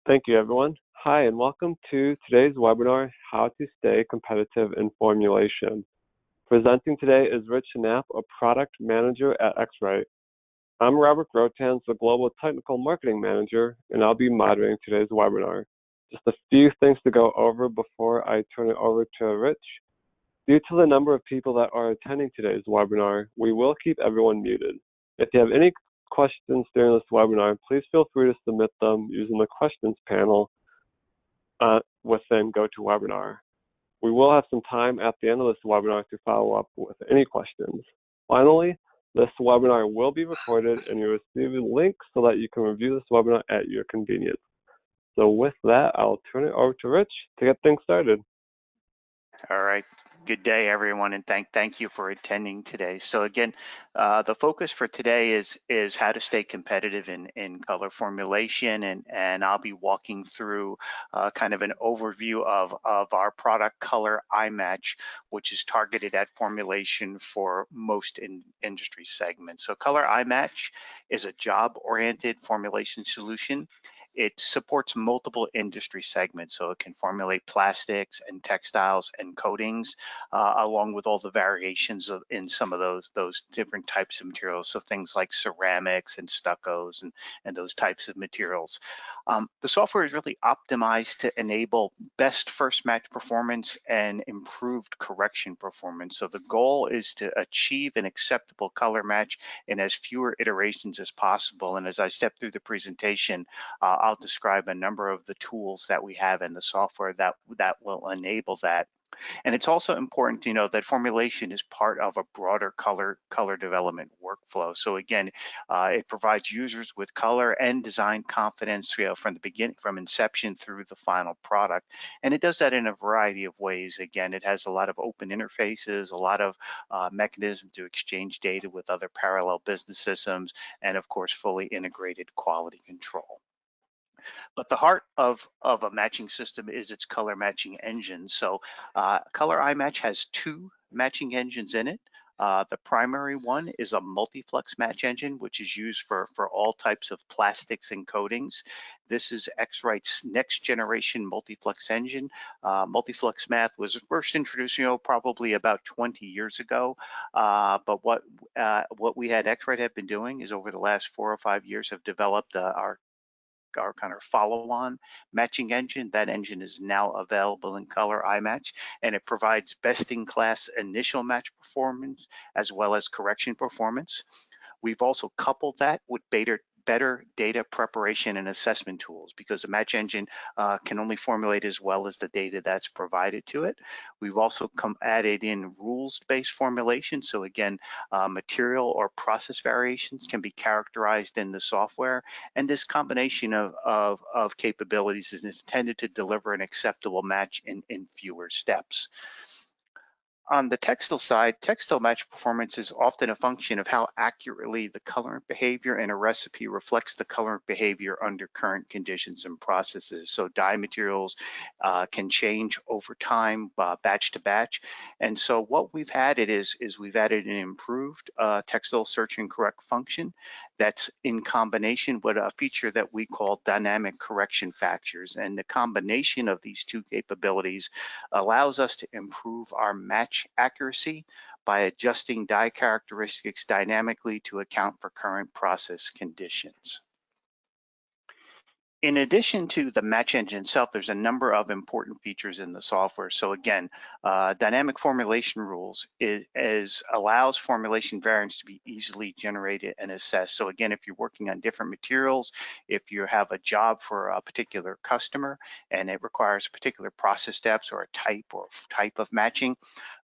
Thank you, everyone. Hi, and welcome to today's webinar, How to Stay Competitive in Formulation. Presenting today is Rich Knapp, a product manager at X-Rite. I'm Robert Grotans, the Global Technical Marketing Manager, and I'll be moderating today's webinar. Just a few things to go over before I turn it over to Rich. Due to the number of people that are attending today's webinar, we will keep everyone muted. If you have any questions during this webinar, please feel free to submit them using the questions panel within GoToWebinar. We will have some time at the end of this webinar to follow up with any questions. Finally, this webinar will be recorded and you'll receive a link so that you can review this webinar at your convenience. So with that, I'll turn it over to Rich to get things started. All right. Good day, everyone, and thank you for attending today. So again, the focus for today is how to stay competitive in color formulation, and I'll be walking through kind of an overview of our product Color iMatch, which is targeted at formulation for most industry segments. So Color iMatch is a job-oriented formulation solution. It supports multiple industry segments, so it can formulate plastics and textiles and coatings, along with all the variations in some of those different types of materials. So things like ceramics and stuccos and those types of materials. The software is really optimized to enable best first match performance and improved correction performance. So the goal is to achieve an acceptable color match in as fewer iterations as possible. And as I step through the presentation, I'll describe a number of the tools that we have in the software that will enable that. And it's also important to know that formulation is part of a broader color development workflow. So again, it provides users with color and design confidence, from the beginning, from inception through the final product. And it does that in a variety of ways. Again, it has a lot of open interfaces, a lot of mechanisms to exchange data with other parallel business systems, and of course, fully integrated quality control. But the heart of a matching system is its color matching engine. So Color iMatch has two matching engines in it. The primary one is a multi-flux match engine, which is used for all types of plastics and coatings. This is X-Rite's next generation multi-flux engine. Multi-flux math was first introduced, probably about 20 years ago. But what we at X-Rite have been doing is over the last 4 or 5 years have developed our kind of follow-on matching engine. That engine is now available in Color iMatch, and it provides best-in-class initial match performance as well as correction performance. We've also coupled that with better data preparation and assessment tools, because the match engine can only formulate as well as the data that's provided to it. We've also added in rules-based formulation. So again, material or process variations can be characterized in the software. And this combination of capabilities is intended to deliver an acceptable match in fewer steps. On the textile side, textile match performance is often a function of how accurately the colorant behavior in a recipe reflects the colorant behavior under current conditions and processes. So dye materials can change over time, batch to batch. And so what we've added is we've added an improved textile search and correct function that's in combination with a feature that we call dynamic correction factors. And the combination of these two capabilities allows us to improve our match accuracy by adjusting dye characteristics dynamically to account for current process conditions. In addition to the match engine itself, there's a number of important features in the software. So again, dynamic formulation rules allows formulation variants to be easily generated and assessed. So again, if you're working on different materials, if you have a job for a particular customer and it requires particular process steps or a type of matching,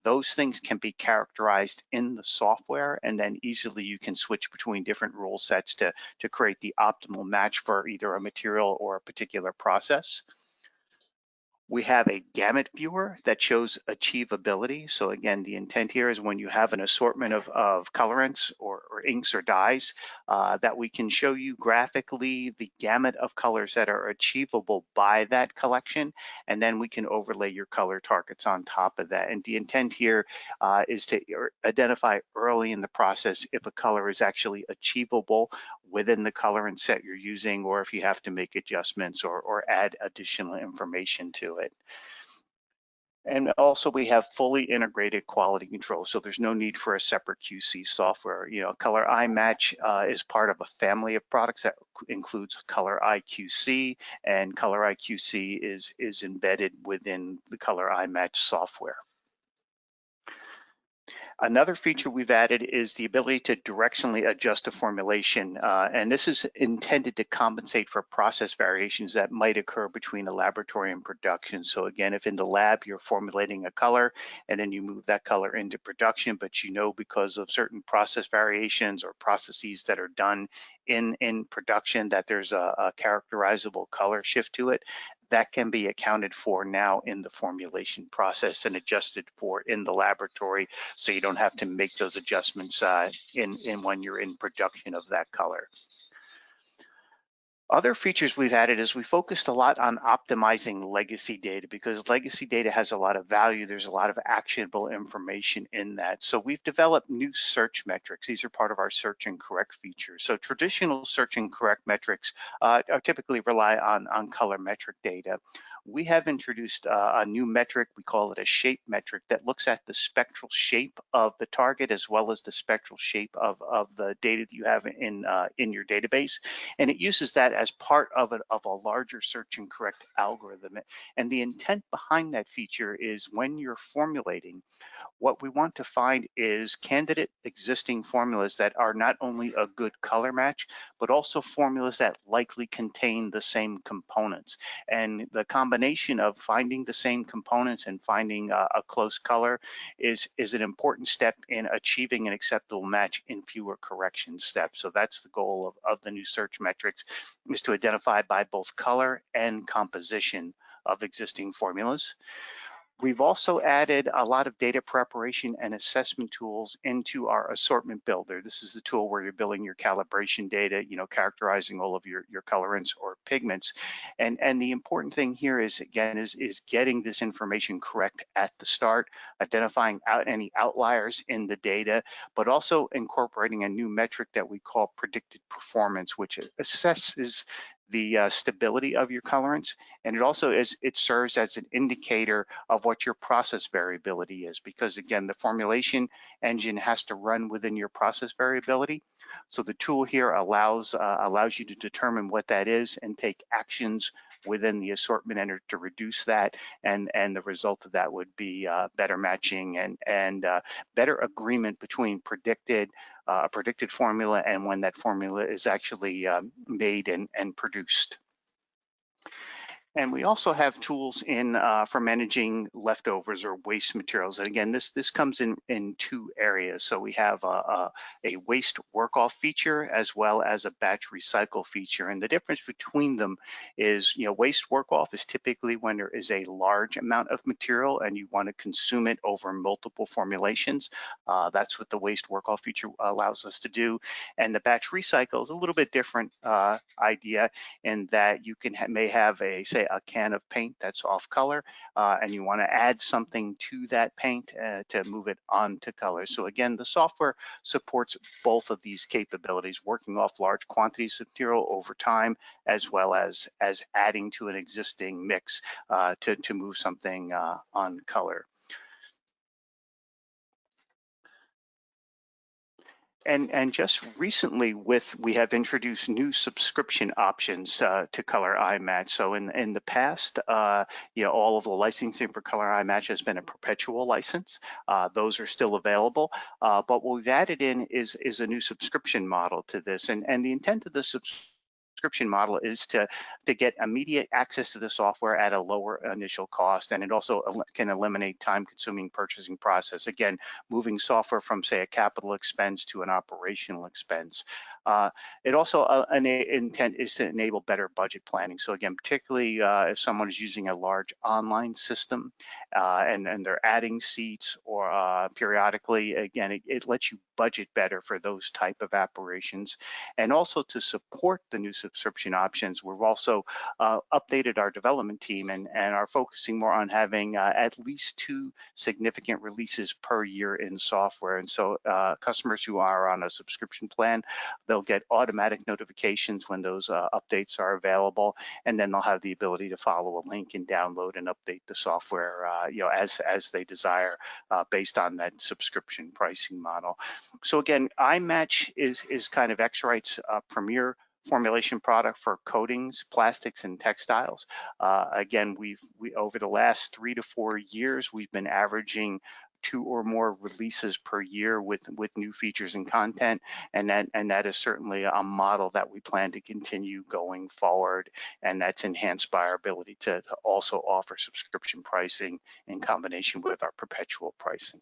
those things can be characterized in the software, and then easily you can switch between different rule sets to create the optimal match for either a material or a particular process. We have a gamut viewer that shows achievability. So again, the intent here is when you have an assortment of colorants or inks or dyes, that we can show you graphically the gamut of colors that are achievable by that collection, and then we can overlay your color targets on top of that. And the intent here is to identify early in the process if a color is actually achievable within the colorant set you're using, or if you have to make adjustments or add additional information to it. And also we have fully integrated quality control, so there's no need for a separate QC software. You know, Color iMatch is part of a family of products that includes Color IQC, and Color IQC is embedded within the Color iMatch software. Another feature we've added is the ability to directionally adjust a formulation, and this is intended to compensate for process variations that might occur between a laboratory and production. So again, if in the lab you're formulating a color and then you move that color into production, but you know because of certain process variations or processes that are done in production that there's a characterizable color shift to it, that can be accounted for now in the formulation process and adjusted for in the laboratory, so you don't have to make those adjustments in when you're in production of that color. Other features we've added is we focused a lot on optimizing legacy data, because legacy data has a lot of value. There's a lot of actionable information in that. So we've developed new search metrics. These are part of our search and correct features. So traditional search and correct metrics typically rely on colorimetric data. We have introduced a new metric. We call it a shape metric that looks at the spectral shape of the target as well as the spectral shape of the data that you have in your database. And it uses that as part of a larger search and correct algorithm. And the intent behind that feature is when you're formulating, what we want to find is candidate existing formulas that are not only a good color match, but also formulas that likely contain the same components. And the combination of finding the same components and finding a close color is an important step in achieving an acceptable match in fewer correction steps. So that's the goal of the new search metrics, is to identify by both color and composition of existing formulas. We've also added a lot of data preparation and assessment tools into our assortment builder. This is the tool where you're building your calibration data, you know, characterizing all of your colorants or pigments. And the important thing here is, again, is getting this information correct at the start, identifying out any outliers in the data, but also incorporating a new metric that we call predicted performance, which assesses the stability of your colorants, and it serves as an indicator of what your process variability is, because again, the formulation engine has to run within your process variability. So the tool here allows you to determine what that is and take actions within the assortment enter to reduce that, and the result of that would be better matching and better agreement between predicted formula and when that formula is actually made and produced. And we also have tools for managing leftovers or waste materials. And again, this comes in two areas. So we have a waste work-off feature as well as a batch recycle feature. And the difference between them is, you know, waste work-off is typically when there is a large amount of material and you want to consume it over multiple formulations. That's what the waste work-off feature allows us to do. And the batch recycle is a little bit different idea, in that you may have say a can of paint that's off color, and you want to add something to that paint to move it on to color. So again, the software supports both of these capabilities, working off large quantities of material over time, as well as adding to an existing mix to move something on color. And just recently, we have introduced new subscription options to Color iMatch. So in the past, you know, all of the licensing for Color iMatch has been a perpetual license. Those are still available, but what we've added in is a new subscription model to this. And the intent of the subscription subscription model is to get immediate access to the software at a lower initial cost, and it also can eliminate time-consuming purchasing process. Again, moving software from, say, a capital expense to an operational expense. It also intent is to enable better budget planning. So again, particularly if someone is using a large online system and they're adding seats or periodically, again, it lets you budget better for those type of operations. And also to support the new subscription options, we've also updated our development team and are focusing more on having at least 2 significant releases per year in software. And so customers who are on a subscription plan, they'll get automatic notifications when those updates are available, and then they'll have the ability to follow a link and download and update the software as they desire based on that subscription pricing model. So again, iMatch is kind of X-Rite's premier formulation product for coatings, plastics, and textiles. Again, we over the last 3 to 4 years, we've been averaging 2 or more releases per year with new features and content, and that is certainly a model that we plan to continue going forward, and that's enhanced by our ability to also offer subscription pricing in combination with our perpetual pricing.